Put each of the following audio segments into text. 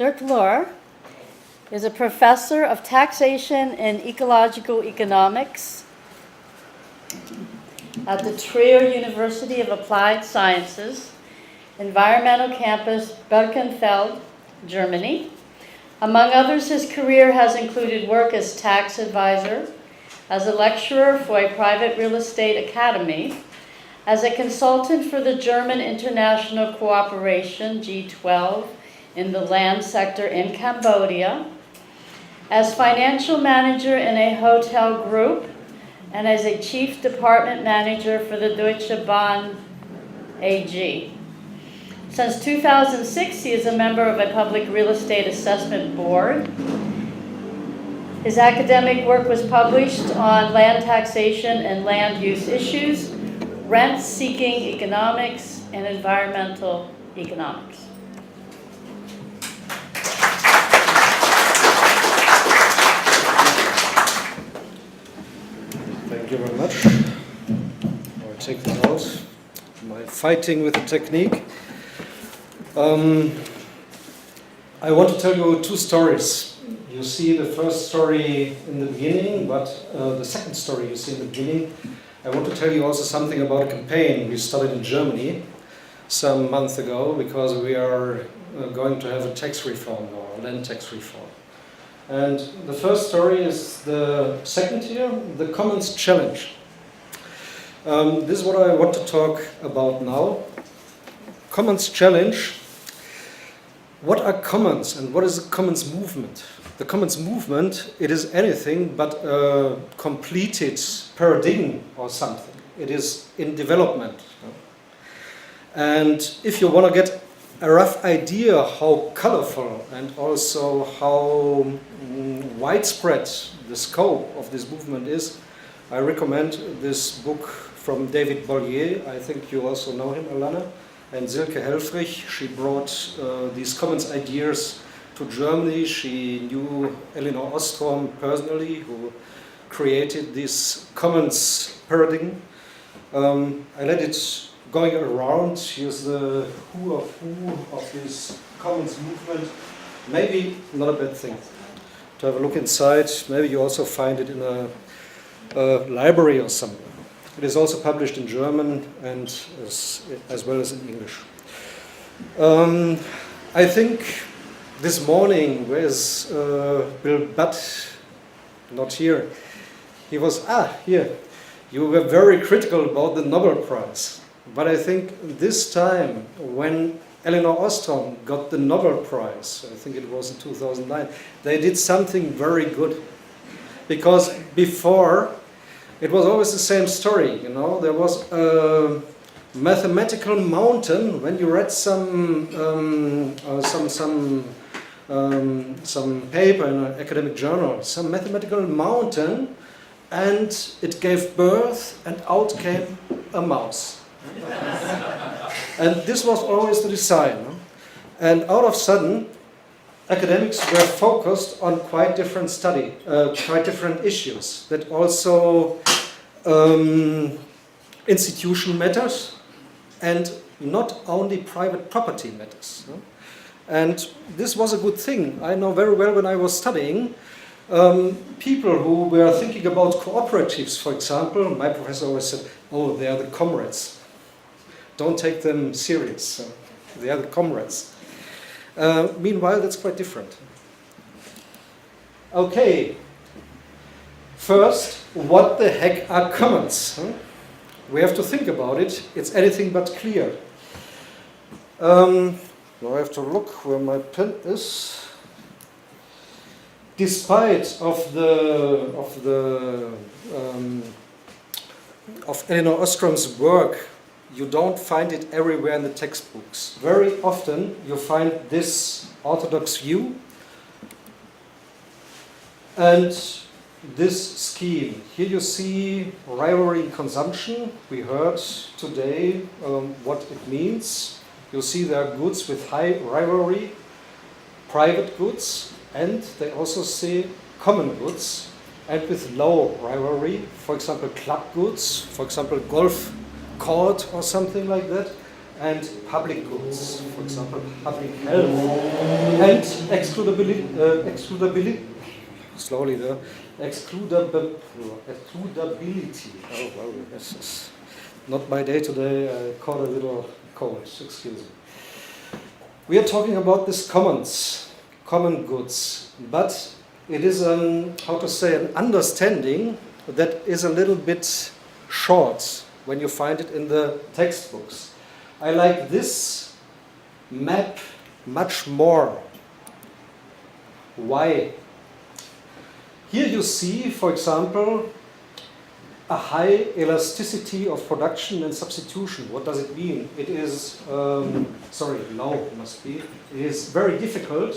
Dirk Loehr is a professor of taxation and ecological economics at the Trier University of Applied Sciences, Environmental Campus, Birkenfeld, Germany. Among others, his career has included work as tax advisor, as a lecturer for a private real estate academy, as a consultant for the German International Cooperation, G12, in the land sector in Cambodia, as financial manager in a hotel group, and as a chief department manager for the Deutsche Bahn AG. Since 2006, he is a member of a public real estate assessment board. His academic work was published on land taxation and land use issues, rent-seeking economics, and environmental economics. Thank you very much. I'll take that out. My fighting with the technique. I want to tell you two stories. You see the first story in the beginning, but the second story you see in the beginning. I want to tell you also something about a campaign we started in Germany some months ago, because we are going to have a tax reform now, a land tax reform. And the first story is the second here, the Commons Challenge. This is what I want to talk about now. Commons Challenge. What are commons and what is a commons movement? The commons movement, it is anything but a completed paradigm or something. It is in development. And if you want to get a rough idea how colorful and also how widespread the scope of this movement is, I recommend this book from David Bollier. I think you also know him, Alana. And Silke Helfrich. She brought these commons ideas to Germany. She knew Elinor Ostrom personally, who created this commons paradigm. I let it going around. Here's the who of this commons movement. Maybe not a bad thing to have a look inside. Maybe you also find it in a library or somewhere. It is also published in German and as well as in English. I think this morning, where's Bill Butt? Not here. He was, here. You were very critical about the Nobel Prize. But I think this time, when Elinor Ostrom got the Nobel Prize, I think it was in 2009, they did something very good. Because before, it was always the same story, you know. There was a mathematical mountain. When you read some paper in an academic journal, some mathematical mountain, and it gave birth, and out came a mouse. And this was always the design. No? And out of sudden, academics were focused on quite different quite different issues that also institution matters and not only private property matters. No? And this was a good thing. I know very well when I was studying, people who were thinking about cooperatives, for example, my professor always said, oh, they are the comrades. Don't take them serious. They are the comrades. Meanwhile, that's quite different. Okay. First, what the heck are commons? We have to think about it. It's anything but clear. Now I have to look where my pen is. Despite of Elinor Ostrom's work, you don't find it everywhere in the textbooks. Very often you find this orthodox view and this scheme. Here you see rivalry in consumption. We heard today what it means. You see there are goods with high rivalry, private goods, and they also see common goods and with low rivalry, for example club goods, for example golf court or something like that, and public goods, for example, public health, and excludability. Slowly there. Excludability. Oh, well, this is not my day today. I caught a little cold. Excuse me. We are talking about this common goods, but it is how to say, an understanding that is a little bit short when you find it in the textbooks. I like this map much more. Why? Here you see, for example, a high elasticity of production and substitution. What does it mean? It is, it is very difficult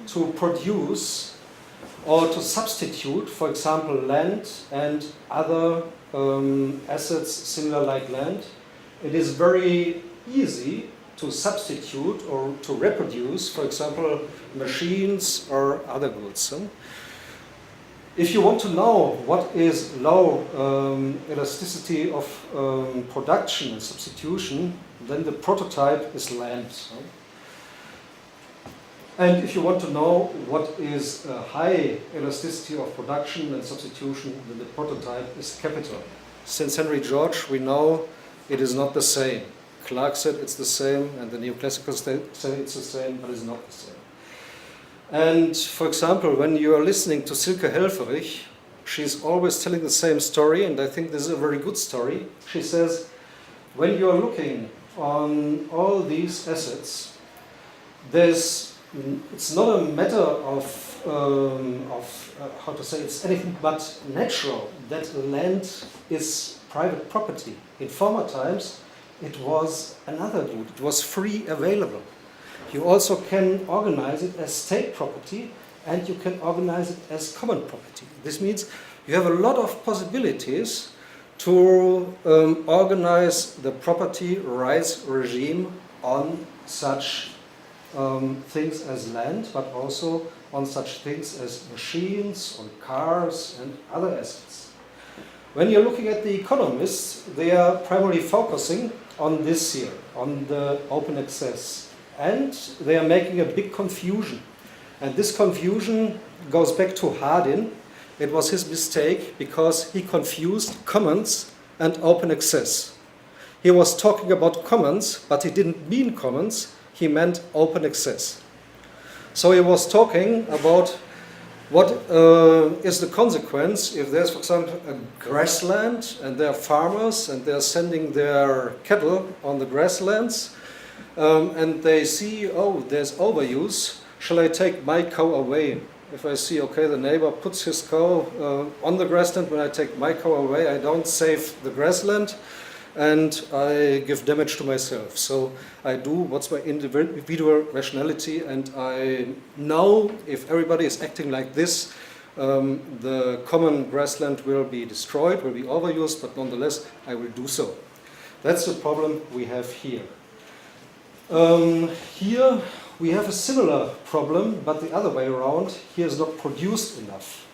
to produce or to substitute, for example, land and other assets similar like land. It is very easy to substitute or to reproduce, for example, machines or other goods. If you want to know what is low elasticity of production and substitution, then the prototype is land. And if you want to know what is high elasticity of production and substitution, then the prototype is capital. Since Henry George, we know it is not the same. Clark said it's the same, and the neoclassicals say it's the same, but it's not the same. And for example, when you are listening to Silke Helferich, she's always telling the same story, and I think this is a very good story. She says, when you are looking on all these assets, it's not a matter of how to say, it's anything but natural that land is private property. In former times, it was another good. It was free available. You also can organize it as state property, and you can organize it as common property. This means you have a lot of possibilities to organize the property rights regime on such things as land, but also on such things as machines, on cars, and other assets. When you're looking at the economists, they are primarily focusing on this here, on the open access. And they are making a big confusion. And this confusion goes back to Hardin. It was his mistake because he confused commons and open access. He was talking about commons, but he didn't mean commons, he meant open access. So he was talking about what is the consequence if there's, for example, a grassland and there are farmers and they're sending their cattle on the grasslands. And they see, oh, there's overuse, shall I take my cow away? If I see, okay, the neighbor puts his cow on the grassland, when I take my cow away, I don't save the grassland and I give damage to myself. So I do what's my individual rationality, and I know if everybody is acting like this, the common grassland will be destroyed, will be overused, but nonetheless, I will do so. That's the problem we have here. Here we have a similar problem, but the other way around. Here is not produced enough.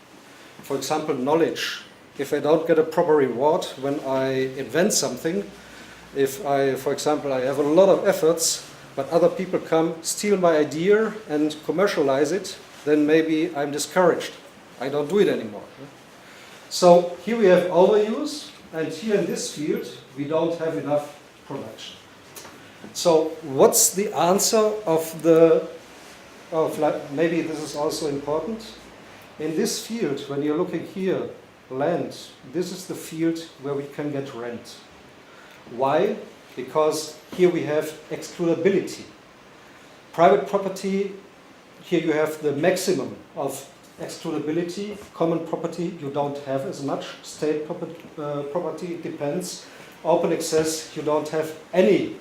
For example, knowledge. If I don't get a proper reward when I invent something, if I, for example, I have a lot of efforts, but other people come, steal my idea and commercialize it, then maybe I'm discouraged. I don't do it anymore. So here we have overuse, and here in this field we don't have enough production. So what's the answer maybe this is also important. In this field, when you're looking here, land, this is the field where we can get rent. Why? Because here we have excludability. Private property, here you have the maximum of excludability. Common property, you don't have as much. State property, it depends. Open access, you don't have any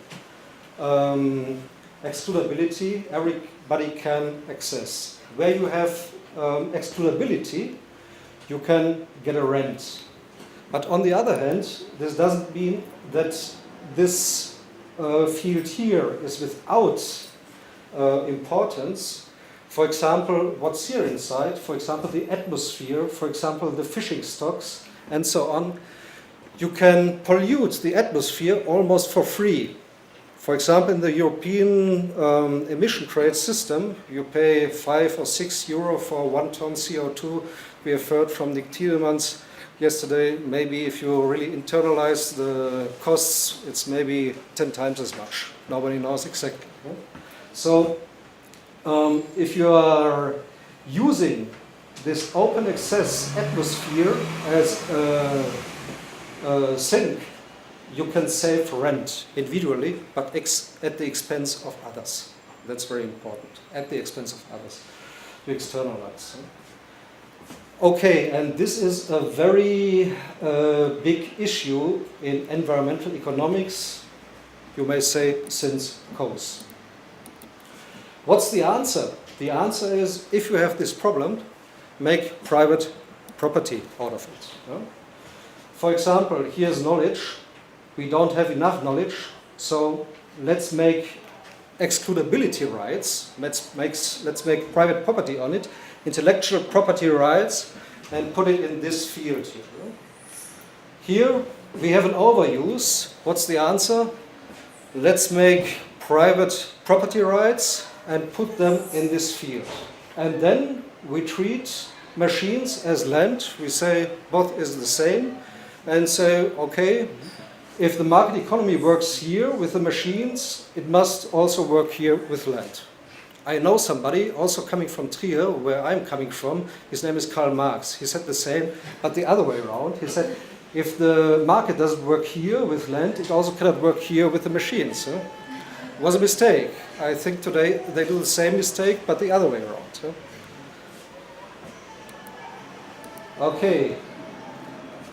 excludability, everybody can access. Where you have excludability, you can get a rent. But on the other hand, this doesn't mean that this field here is without importance. For example, what's here inside, for example, the atmosphere, for example, the fishing stocks, and so on. You can pollute the atmosphere almost for free. For example, in the European emission trade system, you pay 5 or 6 euro for 1 ton CO2. We have heard from Nick Tielemans yesterday, maybe if you really internalize the costs, it's maybe 10 times as much. Nobody knows exactly. Yeah? So if you are using this open access atmosphere as a sink, you can save rent individually, but at the expense of others. That's very important. At the expense of others. You externalize. Okay, and this is a very big issue in environmental economics, you may say, since Coase. What's the answer? The answer is, if you have this problem, make private property out of it. Yeah? For example, here's knowledge. We don't have enough knowledge, so let's make excludability rights. Let's make private property on it, intellectual property rights, and put it in this field here. Here we have an overuse. What's the answer? Let's make private property rights and put them in this field. And then we treat machines as land. We say both is the same, and say, okay, if the market economy works here with the machines, it must also work here with land. I know somebody also coming from Trier, where I'm coming from. His name is Karl Marx. He said the same, but the other way around. He said, if the market doesn't work here with land, it also cannot work here with the machines. It was a mistake. I think today they do the same mistake, but the other way around. Okay,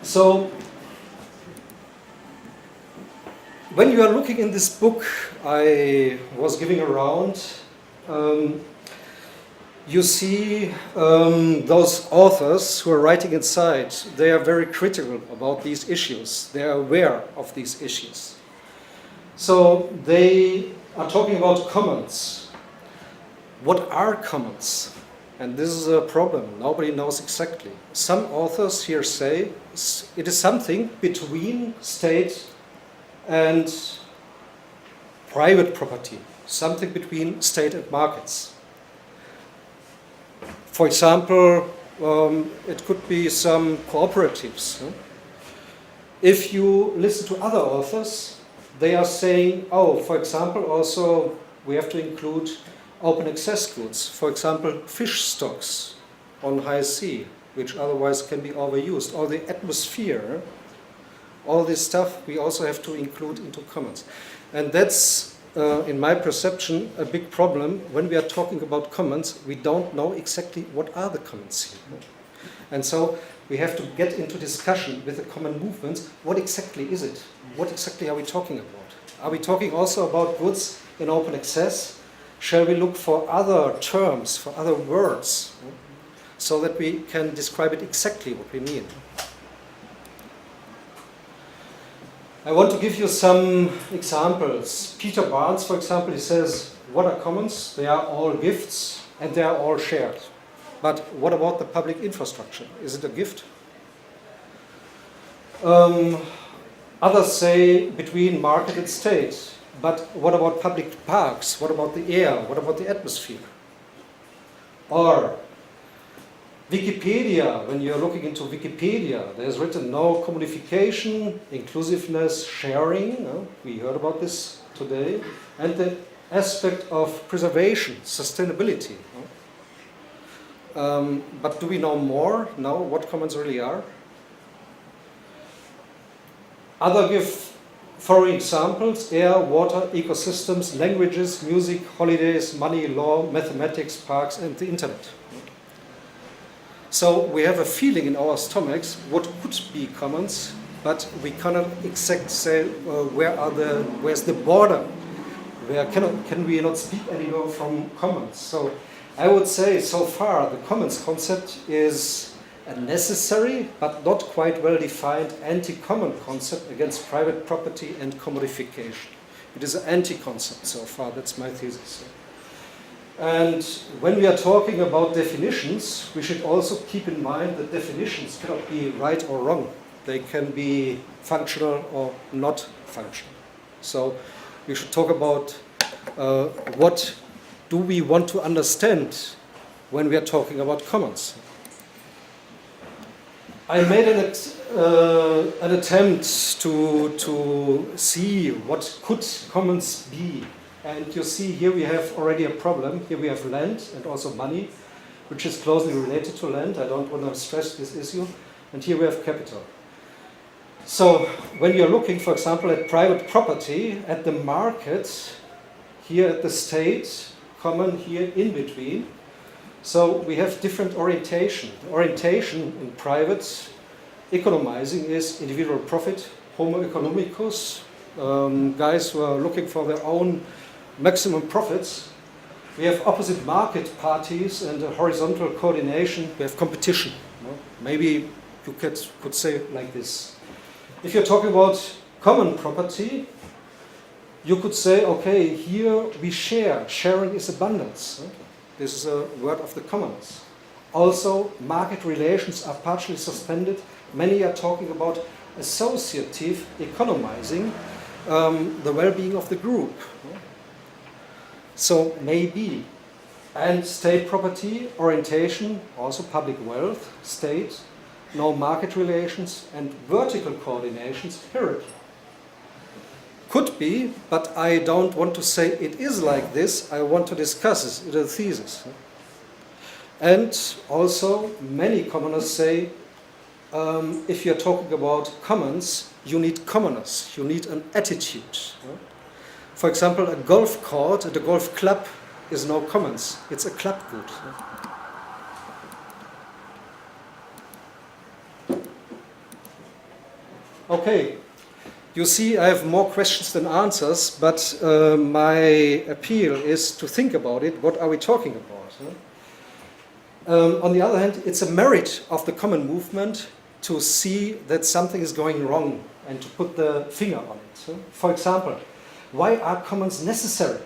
so when you are looking in this book I was giving around, you see those authors who are writing inside. They are very critical about these issues. They are aware of these issues. So they are talking about commons. What are commons? And this is a problem. Nobody knows exactly. Some authors here say it is something between state and private property, something between state and markets. For example, it could be some cooperatives. If you listen to other authors, they are saying, oh, for example, also we have to include open access goods. For example, fish stocks on high sea, which otherwise can be overused, or the atmosphere. All this stuff we also have to include into commons. And that's, in my perception, a big problem. When we are talking about commons, we don't know exactly what are the commons here. And so we have to get into discussion with the common movements. What exactly is it? What exactly are we talking about? Are we talking also about goods in open access? Shall we look for other terms, for other words, so that we can describe it exactly what we mean? I want to give you some examples. Peter Barnes, for example, he says, what are commons? They are all gifts and they are all shared. But what about the public infrastructure? Is it a gift? Others say between market and state. But what about public parks? What about the air? What about the atmosphere? Or Wikipedia, when you're looking into Wikipedia, there's written no commodification, inclusiveness, sharing. We heard about this today. And the aspect of preservation, sustainability. But do we know more now what commons really are? Other give four examples: air, water, ecosystems, languages, music, holidays, money, law, mathematics, parks, and the internet. So we have a feeling in our stomachs what could be commons, but we cannot exactly say where's the border? Where can we not speak anymore from commons? So I would say so far the commons concept is a necessary but not quite well defined anti-common concept against private property and commodification. It is an anti-concept so far, that's my thesis. And when we are talking about definitions, we should also keep in mind that definitions cannot be right or wrong. They can be functional or not functional. So we should talk about what do we want to understand when we are talking about commons. I made an attempt to see what could commons be. And you see here we have already a problem. Here we have land and also money, which is closely related to land. I don't want to stress this issue. And here we have capital. So when you're looking, for example, at private property, at the market, here at the state, common here in between. So we have different orientation. The orientation in private economizing is individual profit, homo economicus, guys who are looking for their own maximum profits. We have opposite market parties and a horizontal coordination. We have competition. Maybe you could say it like this. If you're talking about common property, you could say, okay, here we share. Sharing is abundance. This is a word of the commons. Also, market relations are partially suspended. Many are talking about associative economizing, the well-being of the group. So maybe. And state property, orientation, also public wealth, state, no market relations, and vertical coordinations, hierarchy. Could be, but I don't want to say it is like this. I want to discuss it in a thesis. And also, many commoners say, if you're talking about commons, you need commoners. You need an attitude. For example, a golf court and a golf club is no commons. It's a club good. Okay. You see, I have more questions than answers, but my appeal is to think about it. What are we talking about? On the other hand, it's a merit of the common movement to see that something is going wrong and to put the finger on it. For example, why are commons necessary?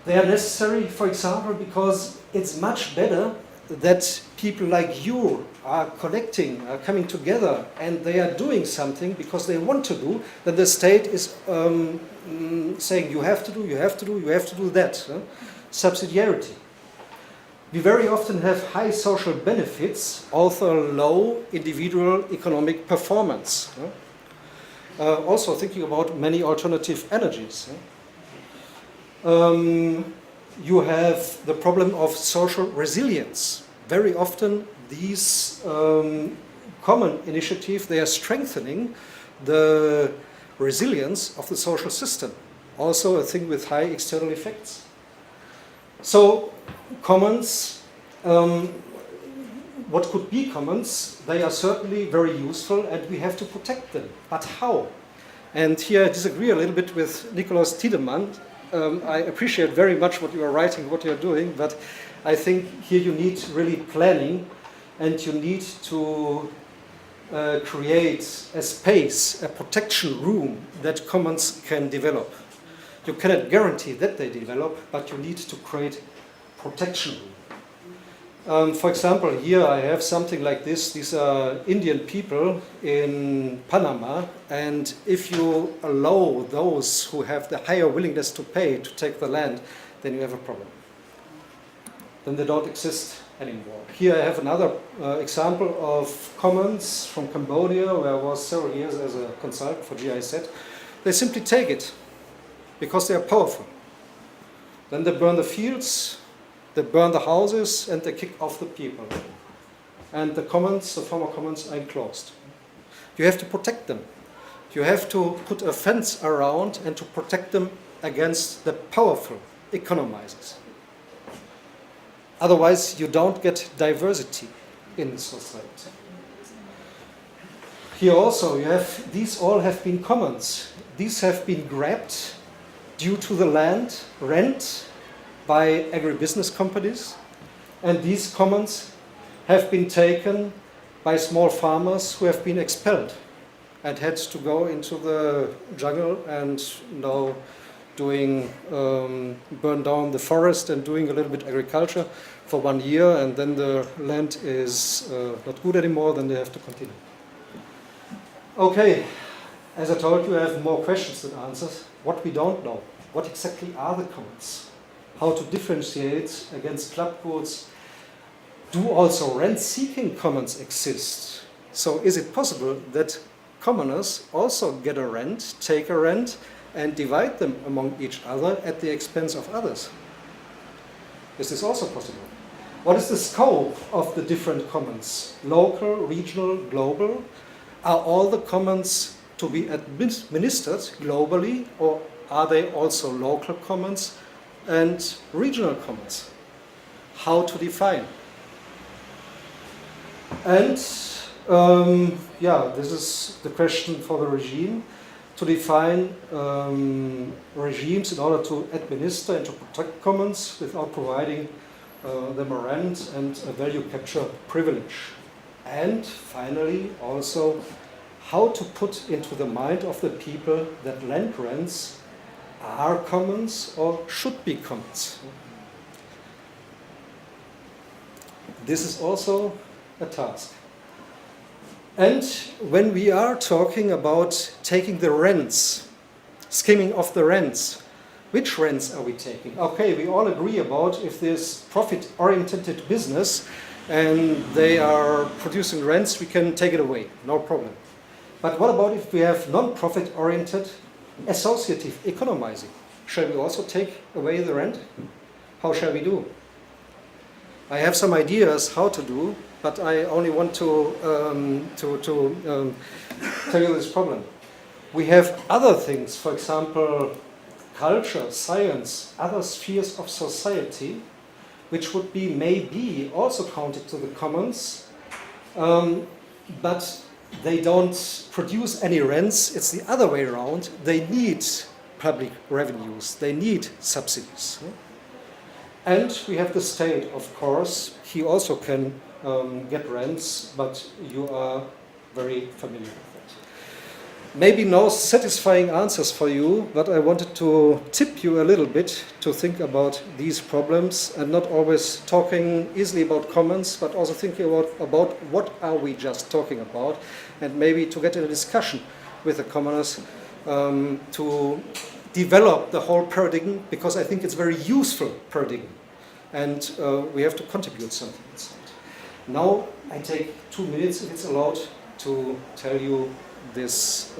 They are necessary, for example, because it's much better that people like you are collecting, are coming together, and they are doing something because they want to do, that the state is saying you have to do, you have to do, you have to do that. Subsidiarity. We very often have high social benefits, also low individual economic performance. Also thinking about many alternative energies. You have the problem of social resilience. Very often these common initiatives, they are strengthening the resilience of the social system. Also a thing with high external effects. So commons, what could be commons, they are certainly very useful and we have to protect them. But how? And here I disagree a little bit with Nikolaus Tiedemann. I appreciate very much what you are writing, what you are doing, but I think here you need really planning and you need to create a space, a protection room that commons can develop. You cannot guarantee that they develop, but you need to create protection room. For example, here I have something like this. These are Indian people in Panama, and if you allow those who have the higher willingness to pay to take the land, then you have a problem. Then they don't exist anymore. Here I have another example of commons from Cambodia, where I was several years as a consultant for GIZ. They simply take it because they are powerful. Then they burn the fields, they burn the houses, and they kick off the people. And the commons, the former commons, are enclosed. You have to protect them. You have to put a fence around and to protect them against the powerful economizers. Otherwise, you don't get diversity in society. Here also, you have, these all have been commons. These have been grabbed due to the land rent by agribusiness companies, and these commons have been taken by small farmers who have been expelled and had to go into the jungle and now doing burn down the forest and doing a little bit agriculture for 1 year, and then the land is not good anymore, then they have to continue. Okay, as I told you, I have more questions than answers. what we don't know. What exactly are the commons? How to differentiate against club goods? Do also rent-seeking commons exist? So is it possible that commoners also get a rent, take a rent, and divide them among each other at the expense of others? Is this also possible? What is the scope of the different commons? Local, regional, global? Are all the commons to be administered globally, or are they also local commons and regional commons? How to define? And this is the question for the regime, to define regimes in order to administer and to protect commons without providing them a rent and a value capture privilege. And finally, also, how to put into the mind of the people that land rents are commons or should be commons. This is also a task. And when we are talking about taking the rents, skimming off the rents, which rents are we taking? Okay, we all agree about if there's profit-oriented business and they are producing rents, we can take it away, no problem. But what about if we have non-profit oriented associative economizing? Shall we also take away the rent? How shall we do? I have some ideas how to do, but I only want to tell you this problem. We have other things, for example, culture, science, other spheres of society, which would be maybe also counted to the commons, but they don't produce any rents. It's the other way around. They need public revenues. They need subsidies. And we have the state, of course. He also can get rents, but you are very familiar with it. Maybe no satisfying answers for you, but I wanted to tip you a little bit to think about these problems and not always talking easily about commons, but also thinking about what are we just talking about, and maybe to get in a discussion with the commoners to develop the whole paradigm, because I think it's a very useful paradigm, and we have to contribute something inside. Now I take 2 minutes, if it's allowed, to tell you this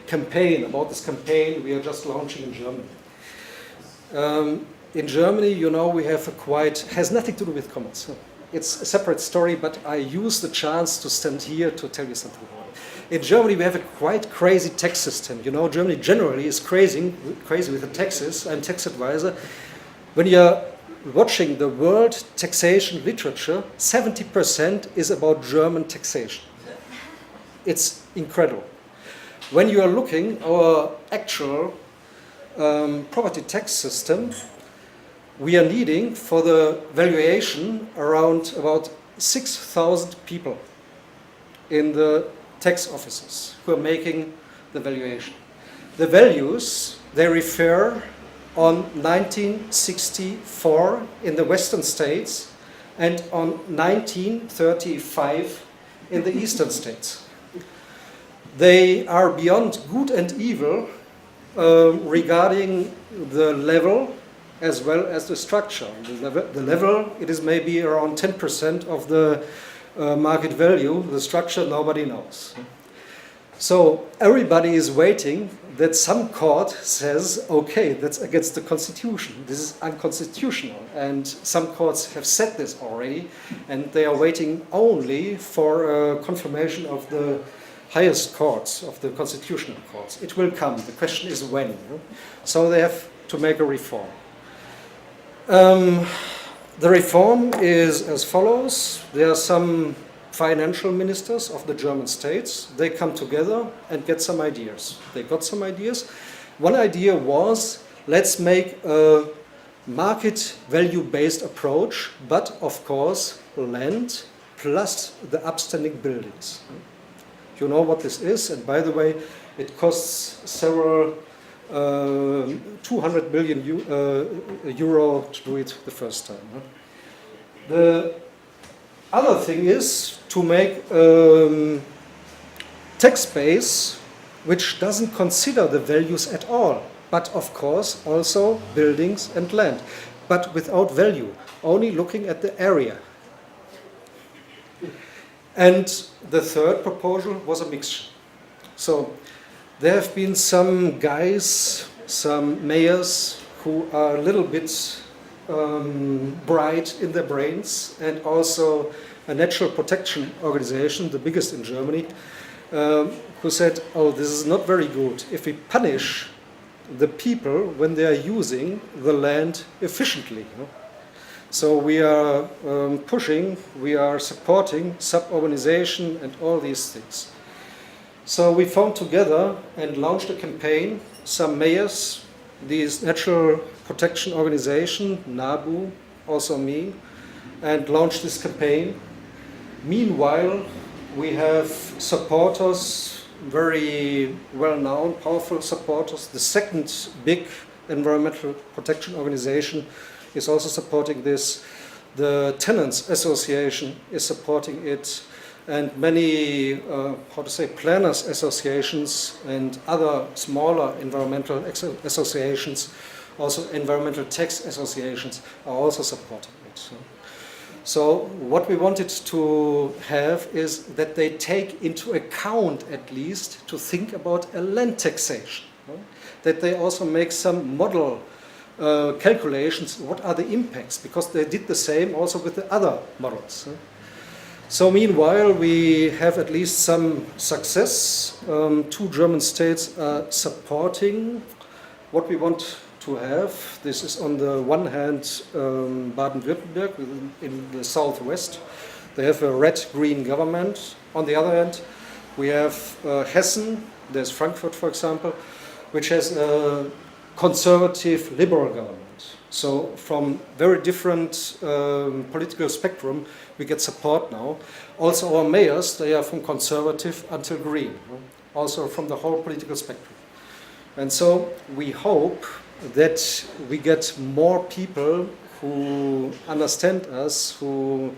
campaign, about this campaign we are just launching in Germany. In Germany, you know, we have has nothing to do with commons. It's a separate story, but I use the chance to stand here to tell you something about it. In Germany, we have a quite crazy tax system. You know, Germany generally is crazy with the taxes. I'm tax advisor. When you're watching the world taxation literature, 70% is about German taxation. It's incredible. When you are looking at our actual property tax system, we are needing for the valuation around about 6,000 people in the tax offices who are making the valuation. The values, they refer on 1964 in the Western states and on 1935 in the Eastern states. They are beyond good and evil regarding the level as well as the structure. The level, it is maybe around 10% of the market value. The structure, nobody knows. So everybody is waiting that some court says, okay, that's against the Constitution. This is unconstitutional. And some courts have said this already, and they are waiting only for a confirmation of the highest courts, of the constitutional courts. It will come. The question is when. So they have to make a reform. The reform is as follows. There are some financial ministers of the German states. They come together and get some ideas. They got some ideas. One idea was, let's make a market value-based approach, but of course land plus the upstanding buildings. You know what this is, and by the way, it costs several 200 billion euro to do it the first time. The other thing is to make tax base which doesn't consider the values at all, but of course also buildings and land, but without value, only looking at the area. And the third proposal was a mixture. So there have been some guys, some mayors who are a little bit bright in their brains, and also a natural protection organization, the biggest in Germany, who said, oh, this is not very good if we punish the people when they are using the land efficiently. You know? So we are pushing, we are supporting suburbanization and all these things. So we found together and launched a campaign, some mayors, this natural protection organization, NABU, also me, and launched this campaign. Meanwhile, we have supporters, very well-known, powerful supporters. The second big environmental protection organization is also supporting this. The Tenants Association is supporting it, and many, planners associations and other smaller environmental associations, also environmental tax associations, are also supporting it. So what we wanted to have is that they take into account, at least, to think about a land taxation. That they also make some model calculations, what are the impacts, because they did the same also with the other models. So meanwhile, we have at least some success. 2 German states are supporting what we want to have. This is on the one hand Baden-Württemberg in the southwest. They have a red-green government. On the other hand, we have Hessen, there's Frankfurt for example, which has a conservative liberal government. So from very different political spectrum we get support now. Also our mayors, they are from conservative until green, also from the whole political spectrum. And so we hope that we get more people who understand us, who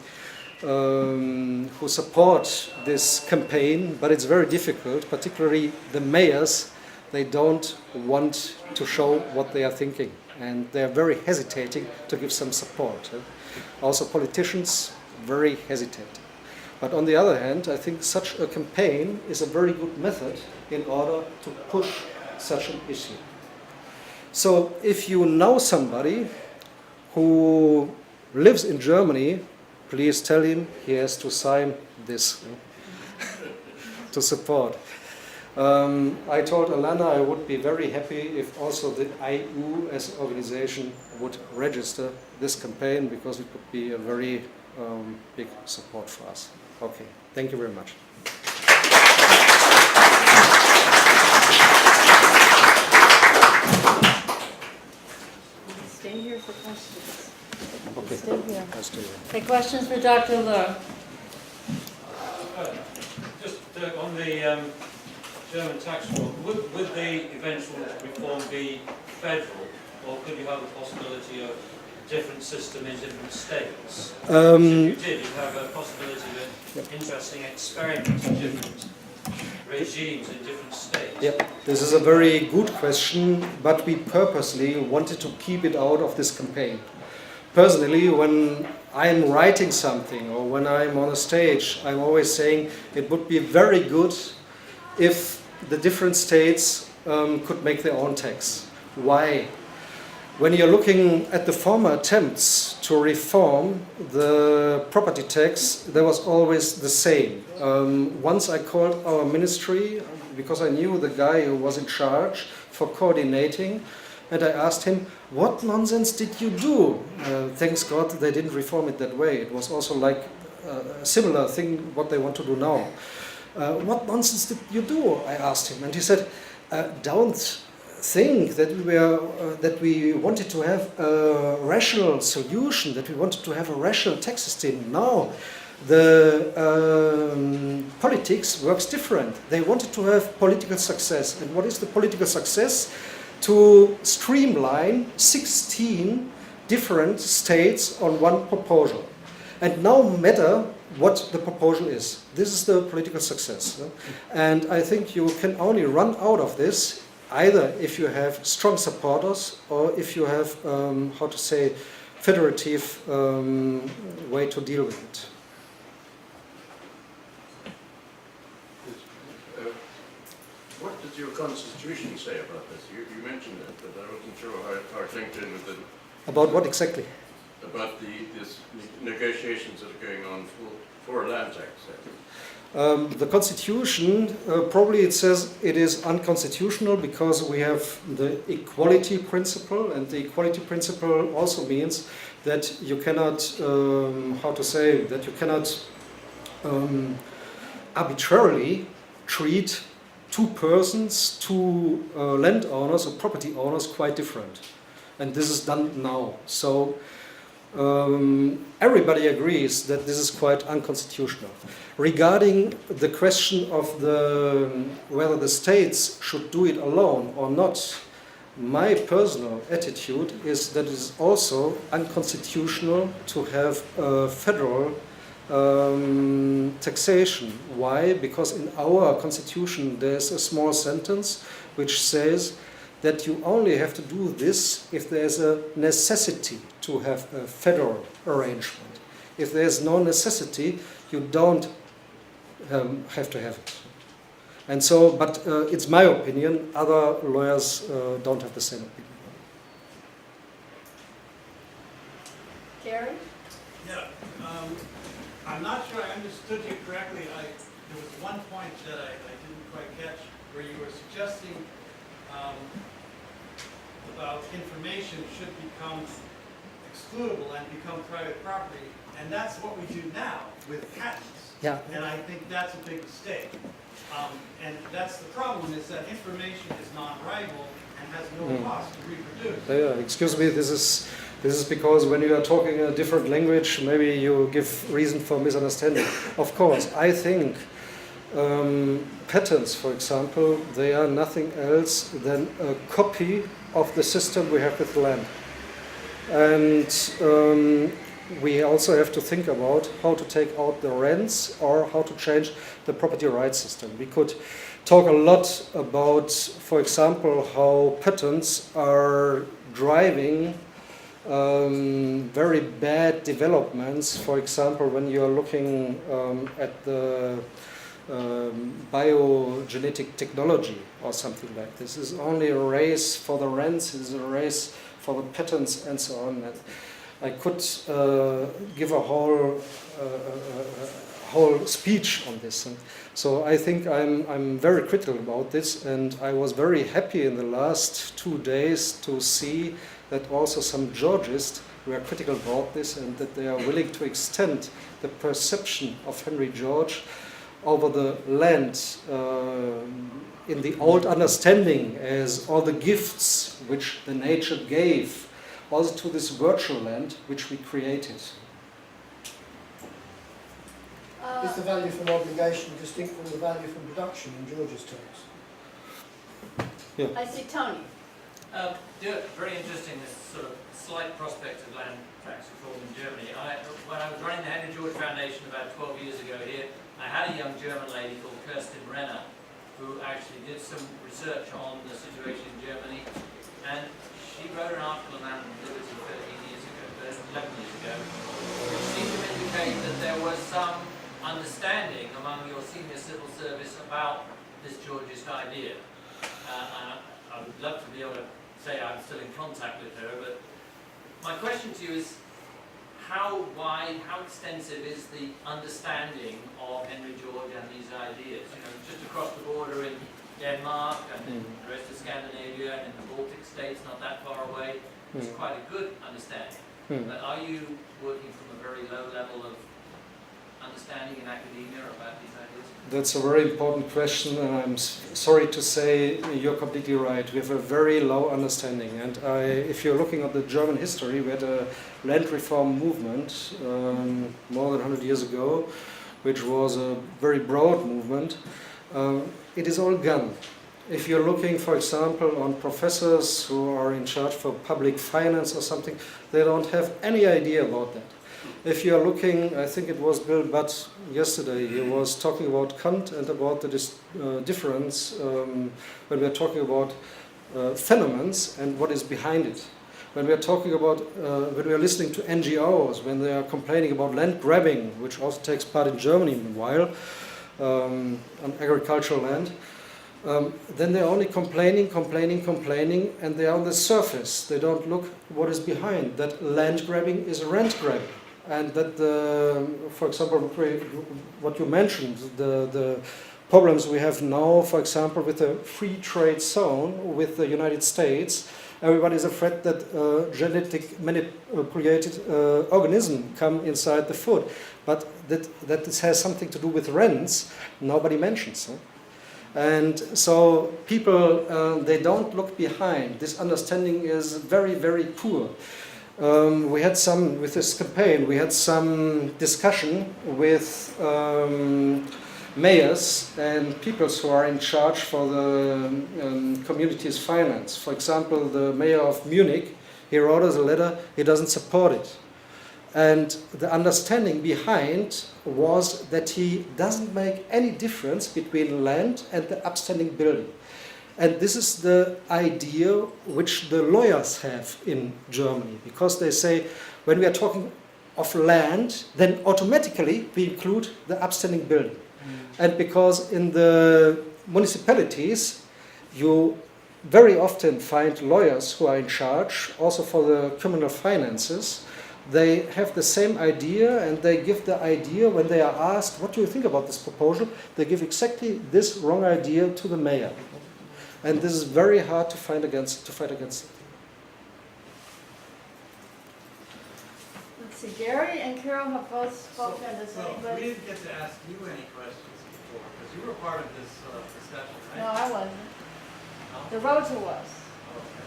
support this campaign, but it's very difficult, particularly the mayors. They don't want to show what they are thinking, and they are very hesitating to give some support. Also politicians, very hesitating. But on the other hand, I think such a campaign is a very good method in order to push such an issue. So if you know somebody who lives in Germany, please tell him he has to sign this to support. I told Alana I would be very happy if also the IU as an organization would register this campaign, because it would be a very big support for us. Okay, thank you very much. Stay here for questions. Okay. Stay here. I'll stay here. Okay, questions for Dr. Loehr? Just on the German tax reform, would the eventual reform be federal, or could you have a possibility of different system in different states? If you did, you'd have a possibility of an interesting experiment in different regimes in different states. Yeah, this is a very good question, but we purposely wanted to keep it out of this campaign. Personally, when I'm writing something or when I'm on a stage, I'm always saying it would be very good if the different states could make their own tax. Why? When you're looking at the former attempts to reform the property tax, there was always the same. Once I called our ministry, because I knew the guy who was in charge for coordinating, and I asked him, what nonsense did you do? Thanks God they didn't reform it that way. It was also like a similar thing what they want to do now. What nonsense did you do? I asked him, and he said, don't think that we wanted to have a rational solution, that we wanted to have a rational tax system. No, the politics works different. They wanted to have political success. And what is the political success? To streamline 16 different states on one proposal. And no matter what the proposal is. This is the political success. And I think you can only run out of this either if you have strong supporters or if you have, how to say, federative way to deal with it. What does your constitution say about this? You mentioned it, but I wasn't sure how it linked in with the... About what exactly? About this negotiations that are going on for land tax. The constitution, probably it says it is unconstitutional because we have the equality principle, and the equality principle also means that you cannot, how to say, that you cannot arbitrarily treat two persons, two landowners or property owners quite different. And this is done now. So everybody agrees that this is quite unconstitutional. Regarding the question of whether the states should do it alone or not, my personal attitude is that it is also unconstitutional to have a federal taxation. Why? Because in our constitution there's a small sentence which says that you only have to do this if there's a necessity to have a federal arrangement. If there's no necessity, you don't have to have it. And so, but it's my opinion, other lawyers don't have the same opinion. Gary? Yeah, I'm not sure I understood you correctly. There was one point that I didn't quite catch where you were suggesting about information should become excludable and become private property, and that's what we do now with patents. Yeah. And I think that's a big mistake. And that's the problem, is that information is non-rival and has no cost to reproduce. Excuse me, this is because when you are talking a different language, maybe you give reason for misunderstanding. Of course, I think patents, for example, they are nothing else than a copy of the system we have with land. And we also have to think about how to take out the rents or how to change the property rights system. We could talk a lot about, for example, how patents are driving very bad developments. For example, when you are looking at the biogenetic technology or something like this, is only a race for the rents, is a race for the patents and so on. I could give a whole speech on this. And so I think I'm very critical about this, and I was very happy in the last 2 days to see that also some Georgists were critical about this and that they are willing to extend the perception of Henry George over the land in the old understanding as all the gifts which the nature gave, also to this virtual land which we created. Is the value from obligation distinct from the value from production in George's terms? I see Tony. Dirk, very interesting, this sort of slight prospect of land tax reform in Germany. When I was running the Henry George Foundation about 12 years ago here, I had a young German lady called Kerstin Renner who actually did some research on the situation in Germany, and she wrote an article on Land and Liberty 11 years ago, which seemed to indicate that there was some understanding among your senior civil service about this Georgist idea. I would love to be able to say I'm still in contact with her, but my question to you is, how wide, how extensive is the understanding of Henry George and these ideas? You know, just across the border in Denmark and in the rest of Scandinavia and in the Baltic states, not that far away, it's quite a good understanding. But are you working from a very low level of understanding in academia about these ideas? That's a very important question, and I'm sorry to say you're completely right. We have a very low understanding, and if you're looking at the German history, we had a land reform movement more than 100 years ago, which was a very broad movement. It is all gone. If you're looking, for example, on professors who are in charge for public finance or something, they don't have any idea about that. if you are looking, I think it was Bill Butt yesterday, he was talking about Kant and about the difference when we are talking about phenomena and what is behind it. When we are talking about, when we are listening to NGOs, when they are complaining about land grabbing, which also takes part in Germany meanwhile, on agricultural land, then they're only complaining, and they are on the surface. They don't look what is behind. That land grabbing is rent grabbing. And that, for example, what you mentioned, the problems we have now, for example, with the free trade zone with the United States, everybody is afraid that genetic manipulated organisms come inside the food. But that this has something to do with rents, nobody mentions. Huh? And so people, they don't look behind. This understanding is very, very poor. We had some, with this campaign, we had some discussion with mayors and people who are in charge for the community's finance. For example, the mayor of Munich, he wrote us a letter, he doesn't support it. And the understanding behind was that he doesn't make any difference between land and the upstanding building. And this is the idea which the lawyers have in Germany, because they say when we are talking of land, then automatically we include the upstanding building. And because in the municipalities, you very often find lawyers who are in charge, also for the criminal finances. They have the same idea, and they give the idea when they are asked, what do you think about this proposal? They give exactly this wrong idea to the mayor. And this is very hard to fight against. Let's see, Gary and Carol have both spoken. Does So we anybody? didn't get to ask you any questions before, because you were part of this discussion, right? No, I wasn't. No? The Rota was. Okay.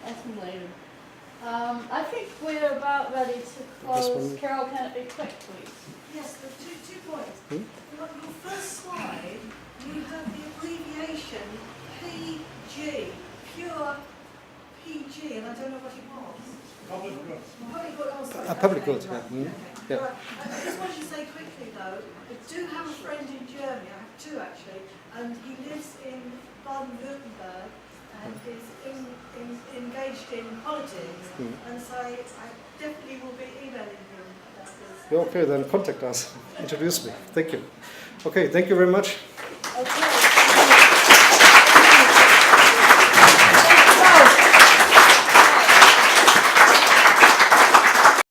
That's me later. I think we're about ready to close. Carol, can it be quick, please? Yes, there are two points. Hmm? On your first slide, you have the abbreviation PG, pure PG, and I don't know what it was. Public goods. Public good, oh, sorry. Public Okay, good, right, yeah. okay. Yeah. Right. I just want to say quickly though, I do have a friend in Germany, I have two actually, and he lives in Baden-Württemberg and is engaged in politics, and so I definitely will be emailing him about this. Okay, then contact us. Introduce me. Thank you. Okay, thank you very much. Okay.